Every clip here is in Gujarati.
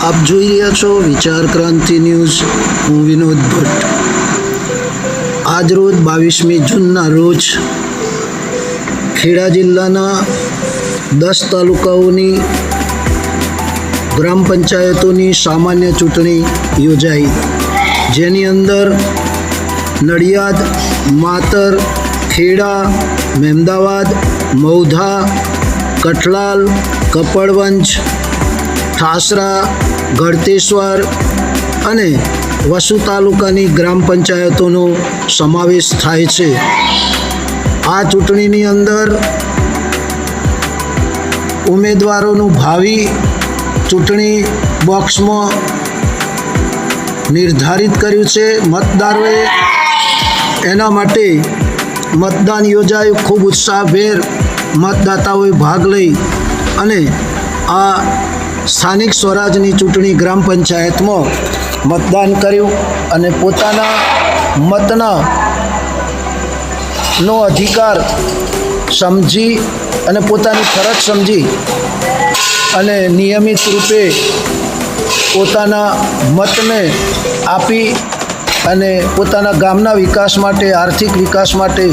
આપ જોઈ રહ્યા છો વિચાર ક્રાંતિ ન્યૂઝ। હું વિનોદ ભટ્ટ। આજ રોજ 22મી જૂનના રોજ ખેડા જિલ્લાના 10 તાલુકાઓની ગ્રામ પંચાયતોની સામાન્ય ચૂંટણી યોજાઈ, જેની અંદર નડિયાદ, માતર, ખેડા, મહેમદાવાદ, મૌધા, કઠલાલ, કપડવંજ, ઠાસરા, ગળતેશ્વર અને વસુ તાલુકાની ગ્રામ પંચાયતોનો સમાવેશ થાય છે। આ ચૂંટણીની અંદર ઉમેદવારોનું ભાવિ ચૂંટણી બોક્સમાં નિર્ધારિત કર્યું છે મતદારોએ। એના માટે મતદાન યોજાયું। ખૂબ ઉત્સાહભેર મતદાતાઓએ ભાગ લઈ અને આ સ્થાનિક સ્વરાજની ચૂંટણી ગ્રામ પંચાયતમાં મતદાન કર્યું અને પોતાના મતનો અધિકાર સમજી અને પોતાની ફરજ સમજી અને નિયમિત રૂપે પોતાના મતને આપી અને પોતાના ગામના વિકાસ માટે, આર્થિક વિકાસ માટે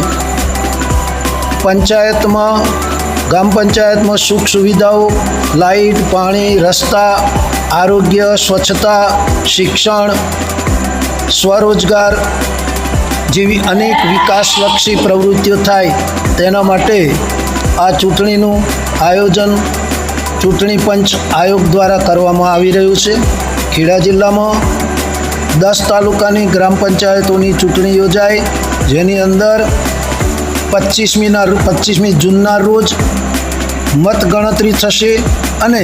ગામ પંચાયતમાં સુખ સુવિધાઓ, લાઇટ, પાણી, રસ્તા, આરોગ્ય, સ્વચ્છતા, શિક્ષણ, સ્વરોજગાર જેવી અનેક વિકાસલક્ષી પ્રવૃત્તિઓ થાય તેના માટે આ ચૂંટણીનું આયોજન ચૂંટણી પંચ આયોગ દ્વારા કરવામાં આવી રહ્યું છે। ખેડા જિલ્લામાં 10 તાલુકાની ગ્રામ પંચાયતોની ચૂંટણી યોજાઈ, જેની અંદર 25મી જૂનના રોજ મતગણતરી થશે અને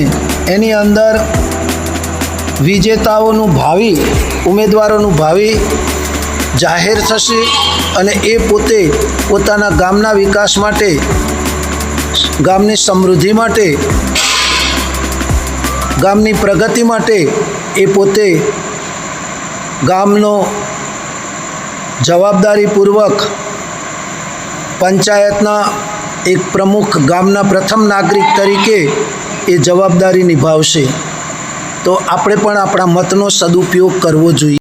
એની અંદર વિજેતાઓનું ભાવિ ઉમેદવારોનું ભાવિ જાહેર થશે અને એ પોતે પોતાના ગામના વિકાસ માટે, ગામની સમૃદ્ધિ માટે, ગામની પ્રગતિ માટે એ પોતે ગામનો જવાબદારીપૂર્વક પંચાયતના એક પ્રમુખ, ગામના પ્રથમ નાગરિક તરીકે એ જવાબદારી નિભાવશે। તો આપણે પણ આપણા મતનો સદુપયોગ કરવો જોઈએ।